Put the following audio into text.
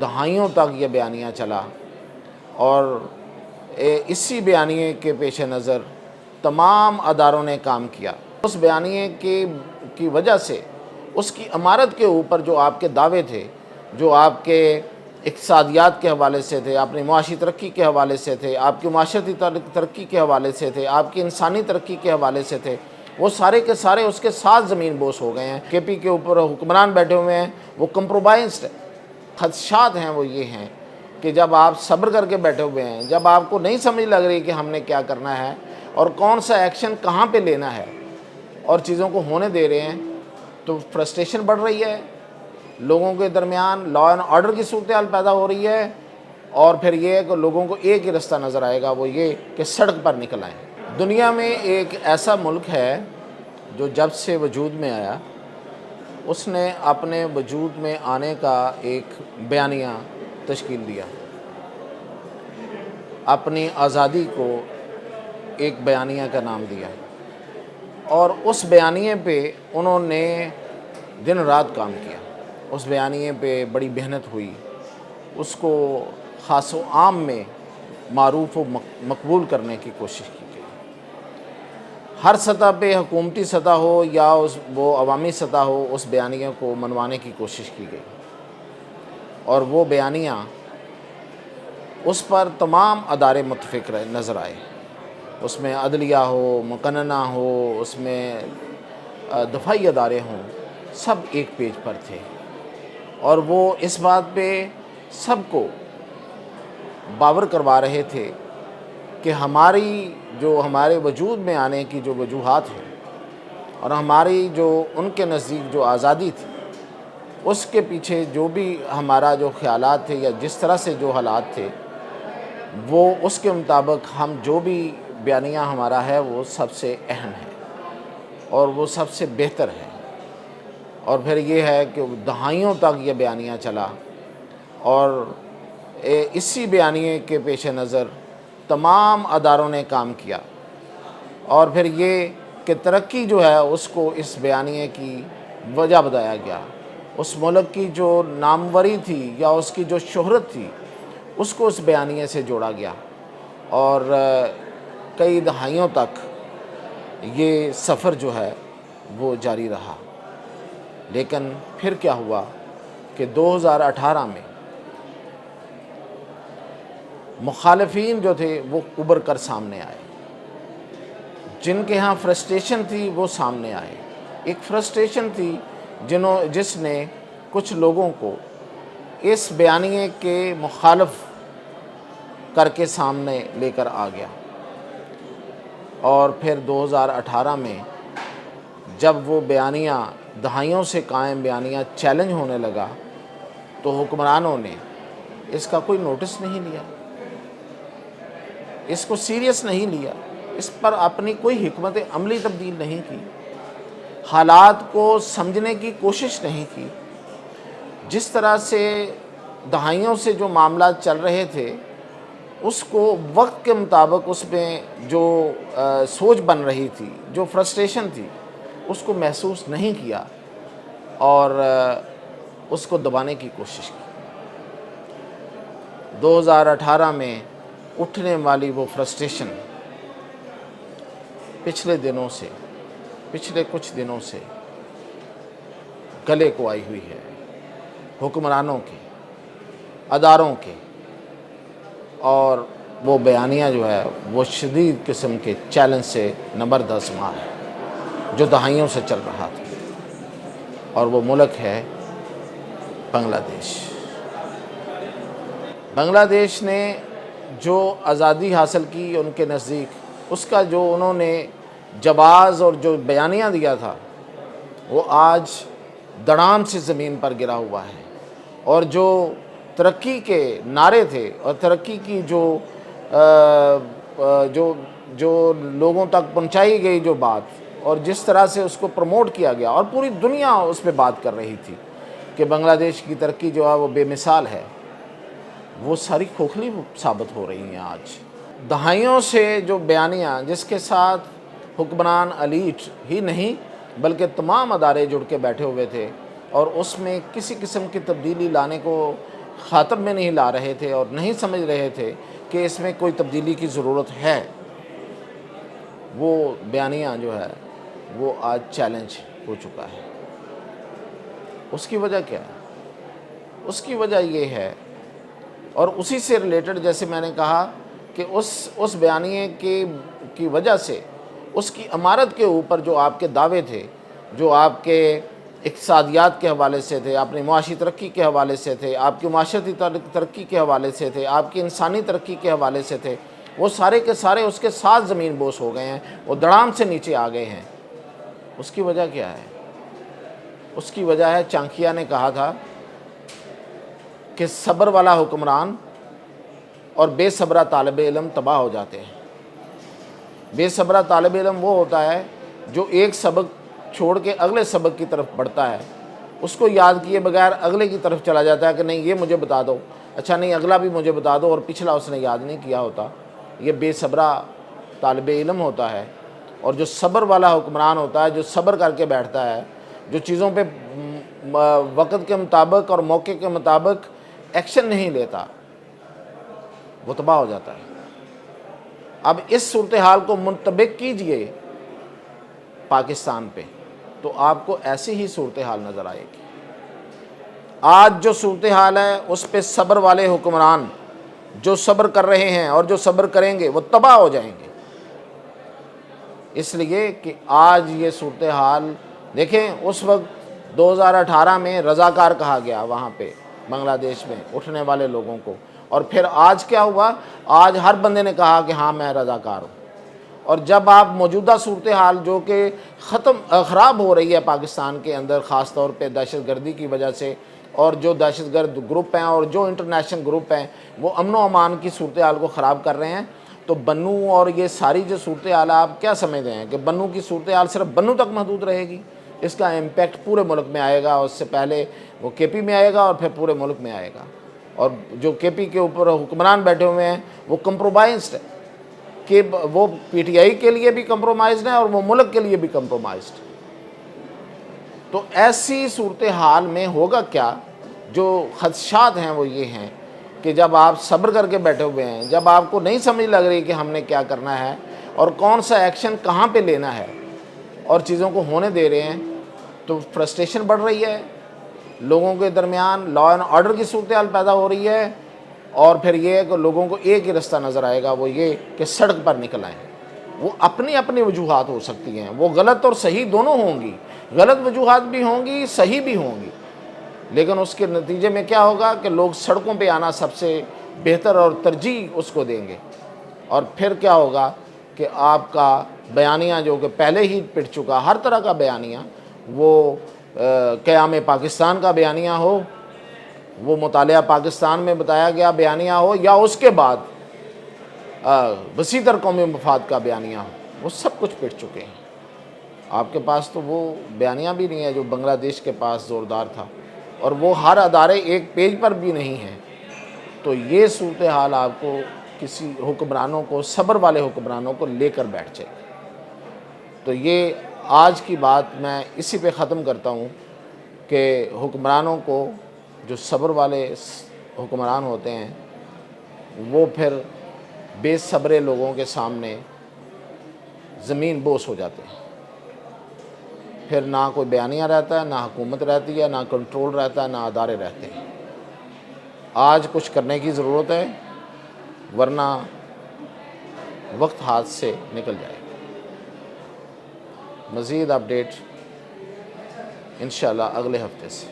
دہائیوں تک یہ بیانیہ چلا اور اسی بیانیے کے پیش نظر تمام اداروں نے کام کیا۔ اس بیانیے کی وجہ سے اس کی عمارت کے اوپر جو آپ کے دعوے تھے، جو آپ کے اقتصادیات کے حوالے سے تھے، اپنی معاشی ترقی کے حوالے سے تھے، آپ کی معاشرتی ترقی کے حوالے سے تھے، آپ کی انسانی ترقی کے حوالے سے تھے، وہ سارے کے سارے اس کے ساتھ زمین بوس ہو گئے ہیں۔ کے پی کے اوپر حکمران بیٹھے ہوئے ہیں، وہ کمپرومائزڈ ہے۔ خدشات ہیں وہ یہ ہیں کہ جب آپ صبر کر کے بیٹھے ہوئے ہیں، جب آپ کو نہیں سمجھ لگ رہی کہ ہم نے کیا کرنا ہے اور کون سا ایکشن کہاں پہ لینا ہے اور چیزوں کو ہونے دے رہے ہیں، تو فرسٹریشن بڑھ رہی ہے، لوگوں کے درمیان لا اینڈ آرڈر کی صورتحال پیدا ہو رہی ہے، اور پھر یہ ہے کہ لوگوں کو ایک ہی رستہ نظر آئے گا، وہ یہ کہ سڑک پر نکل آئیں۔ دنیا میں ایک ایسا ملک ہے جو جب سے وجود میں آیا، اس نے اپنے وجود میں آنے کا ایک بیانیہ تشکیل دیا، اپنی آزادی کو ایک بیانیہ کا نام دیا، اور اس بیانیے پہ انہوں نے دن رات کام کیا۔ اس بیانیے پہ بڑی محنت ہوئی، اس کو خاص و عام میں معروف و مقبول کرنے کی کوشش کی گئی۔ ہر سطح پہ، حکومتی سطح ہو یا وہ عوامی سطح ہو، اس بیانیے کو منوانے کی کوشش کی گئی، اور وہ بیانیہ اس پر تمام ادارے متفق نظر آئے۔ اس میں عدلیہ ہو، مقننہ ہو، اس میں دفاعی ادارے ہوں، سب ایک پیج پر تھے، اور وہ اس بات پہ سب کو باور کروا رہے تھے کہ ہمارے وجود میں آنے کی جو وجوہات ہیں اور ہماری جو ان کے نزدیک جو آزادی تھی، اس کے پیچھے جو بھی ہمارا جو خیالات تھے یا جس طرح سے جو حالات تھے، وہ اس کے مطابق ہم جو بھی بیانیہ ہمارا ہے وہ سب سے اہم ہے اور وہ سب سے بہتر ہے۔ اور پھر یہ ہے کہ دہائیوں تک یہ بیانیہ چلا اور اسی بیانیے کے پیش نظر تمام اداروں نے کام کیا، اور پھر یہ کہ ترقی جو ہے اس کو اس بیانیے کی وجہ بتایا گیا۔ اس ملک کی جو ناموری تھی یا اس کی جو شہرت تھی، اس کو اس بیانیے سے جوڑا گیا، اور کئی دہائیوں تک یہ سفر جو ہے وہ جاری رہا۔ لیکن پھر کیا ہوا کہ 2018 میں مخالفین جو تھے وہ ابھر کر سامنے آئے، جن کے ہاں فرسٹریشن تھی وہ سامنے آئے۔ ایک فرسٹریشن تھی جس نے کچھ لوگوں کو اس بیانیے کے مخالف کر کے سامنے لے کر آ گیا، اور پھر 2018 میں جب وہ بیانیہ دہائیوں سے قائم بیانیہ چیلنج ہونے لگا، تو حکمرانوں نے اس کا کوئی نوٹس نہیں لیا، اس کو سیریس نہیں لیا، اس پر اپنی کوئی حکمت عملی تبدیل نہیں کی، حالات کو سمجھنے کی کوشش نہیں کی۔ جس طرح سے دہائیوں سے جو معاملات چل رہے تھے، اس کو وقت کے مطابق اس میں جو سوچ بن رہی تھی، جو فرسٹریشن تھی، اس کو محسوس نہیں کیا اور اس کو دبانے کی کوشش کی۔ 2018 میں اٹھنے والی وہ فرسٹریشن پچھلے کچھ دنوں سے گلے کو آئی ہوئی ہے، حکمرانوں کے، اداروں کے، اور وہ بیانیہ جو ہے وہ شدید قسم کے چیلنج سے نبردست مار ہے جو دہائیوں سے چل رہا تھا، اور وہ ملک ہے بنگلہ دیش۔ بنگلہ دیش نے جو آزادی حاصل کی ان کے نزدیک، اس کا جو انہوں نے جواز اور جو بیانیہ دیا تھا، وہ آج دڑام سے زمین پر گرا ہوا ہے، اور جو ترقی کے نعرے تھے اور ترقی کی جو لوگوں تک پہنچائی گئی جو بات، اور جس طرح سے اس کو پروموٹ کیا گیا، اور پوری دنیا اس پہ بات کر رہی تھی کہ بنگلہ دیش کی ترقی جو ہے وہ بے مثال ہے، وہ ساری کھوکھلی ثابت ہو رہی ہیں آج۔ دہائیوں سے جو بیانیہ جس کے ساتھ حکمران ایلیٹ ہی نہیں بلکہ تمام ادارے جڑ کے بیٹھے ہوئے تھے، اور اس میں کسی قسم کی تبدیلی لانے کو خاطر میں نہیں لا رہے تھے اور نہیں سمجھ رہے تھے کہ اس میں کوئی تبدیلی کی ضرورت ہے، وہ بیانیہ جو ہے وہ آج چیلنج ہو چکا ہے۔ اس کی وجہ کیا ہے؟ اس کی وجہ یہ ہے، اور اسی سے ریلیٹڈ جیسے میں نے کہا کہ اس بیانیے کی وجہ سے اس کی عمارت کے اوپر جو آپ کے دعوے تھے، جو آپ کے اقتصادیات کے حوالے سے تھے، اپنی معاشی ترقی کے حوالے سے تھے، آپ کی معاشرتی ترقی کے حوالے سے تھے، آپ کی انسانی ترقی کے حوالے سے تھے، وہ سارے کے سارے اس کے ساتھ زمین بوس ہو گئے ہیں، وہ دڑام سے نیچے آ گئے ہیں۔ اس کی وجہ کیا ہے؟ اس کی وجہ ہے، چانکیہ نے کہا تھا کہ صبر والا حکمران اور بے صبرہ طالب علم تباہ ہو جاتے ہیں۔ بے صبرہ طالب علم وہ ہوتا ہے جو ایک سبق چھوڑ کے اگلے سبق کی طرف بڑھتا ہے، اس کو یاد کیے بغیر اگلے کی طرف چلا جاتا ہے کہ نہیں یہ مجھے بتا دو، اچھا نہیں اگلا بھی مجھے بتا دو، اور پچھلا اس نے یاد نہیں کیا ہوتا۔ یہ بے صبرہ طالب علم ہوتا ہے۔ اور جو صبر والا حکمران ہوتا ہے، جو صبر کر کے بیٹھتا ہے، جو چیزوں پہ وقت کے مطابق اور موقع کے مطابق ایکشن نہیں لیتا، وہ تباہ ہو جاتا ہے۔ اب اس صورتحال کو منطبق کیجئے پاکستان پہ تو آپ کو ایسی ہی صورتحال نظر آئے گی۔ آج جو صورتحال ہے اس پہ صبر والے حکمران جو صبر کر رہے ہیں اور جو صبر کریں گے وہ تباہ ہو جائیں گے۔ اس لیے کہ آج یہ صورتحال دیکھیں، اس وقت 2018 میں رضاکار کہا گیا وہاں پہ بنگلہ دیش میں اٹھنے والے لوگوں کو، اور پھر آج کیا ہوا؟ آج ہر بندے نے کہا کہ ہاں میں رضاکار ہوں۔ اور جب آپ موجودہ صورتحال جو کہ خراب ہو رہی ہے پاکستان کے اندر، خاص طور پہ دہشت گردی کی وجہ سے، اور جو دہشت گرد گروپ ہیں اور جو انٹرنیشنل گروپ ہیں وہ امن و امان کی صورتحال کو خراب کر رہے ہیں، تو بنو اور یہ ساری جو صورتحال آپ کیا سمجھتے ہیں کہ بنو کی صورتحال صرف بنو تک محدود رہے گی؟ اس کا امپیکٹ پورے ملک میں آئے گا، اس سے پہلے وہ کے پی میں آئے گا اور پھر پورے ملک میں آئے گا۔ اور جو کے پی کے اوپر حکمران بیٹھے ہوئے ہیں وہ کمپرومائزڈ ہے، کہ وہ پی ٹی آئی کے لیے بھی کمپرومائزڈ ہے اور وہ ملک کے لیے بھی کمپرومائزڈ۔ تو ایسی صورتحال میں ہوگا کیا؟ جو خدشات ہیں وہ یہ ہیں کہ جب آپ صبر کر کے بیٹھے ہوئے ہیں، جب آپ کو نہیں سمجھ لگ رہی کہ ہم نے کیا کرنا ہے اور کون سا ایکشن کہاں پہ لینا ہے، اور چیزوں کو ہونے دے رہے ہیں، تو فرسٹریشن بڑھ رہی ہے، لوگوں کے درمیان لا اینڈ آرڈر کی صورتحال پیدا ہو رہی ہے، اور پھر یہ ہے کہ لوگوں کو ایک ہی رستہ نظر آئے گا، وہ یہ کہ سڑک پر نکل آئیں۔ وہ اپنی اپنی وجوہات ہو سکتی ہیں، وہ غلط اور صحیح دونوں ہوں گی، غلط وجوہات بھی ہوں گی، صحیح بھی ہوں گی، لیکن اس کے نتیجے میں کیا ہوگا کہ لوگ سڑکوں پہ آنا سب سے بہتر اور ترجیح اس کو دیں گے۔ اور پھر کیا ہوگا کہ آپ کا بیانیہ جو کہ پہلے ہی پٹ چکا، ہر طرح کا بیانیہ، وہ قیام پاکستان کا بیانیہ ہو، وہ مطالعہ پاکستان میں بتایا گیا بیانیہ ہو، یا اس کے بعد وسیع تر قومی مفاد کا بیانیہ ہو، وہ سب کچھ پٹ چکے ہیں۔ آپ کے پاس تو وہ بیانیہ بھی نہیں ہے جو بنگلہ دیش کے پاس زوردار تھا، اور وہ ہر ادارے ایک پیج پر بھی نہیں ہیں۔ تو یہ صورتحال آپ کو کسی حکمرانوں کو، صبر والے حکمرانوں کو لے کر بیٹھ جائے۔ تو یہ آج کی بات میں اسی پہ ختم کرتا ہوں کہ حکمرانوں کو، جو صبر والے حکمران ہوتے ہیں، وہ پھر بے صبرے لوگوں کے سامنے زمین بوس ہو جاتے ہیں۔ پھر نہ کوئی بیانیہ رہتا ہے، نہ حکومت رہتی ہے، نہ کنٹرول رہتا ہے، نہ ادارے رہتے ہیں۔ آج کچھ کرنے کی ضرورت ہے، ورنہ وقت ہاتھ سے نکل جائے گا۔ مزید اپڈیٹ انشاءاللہ اگلے ہفتے سے۔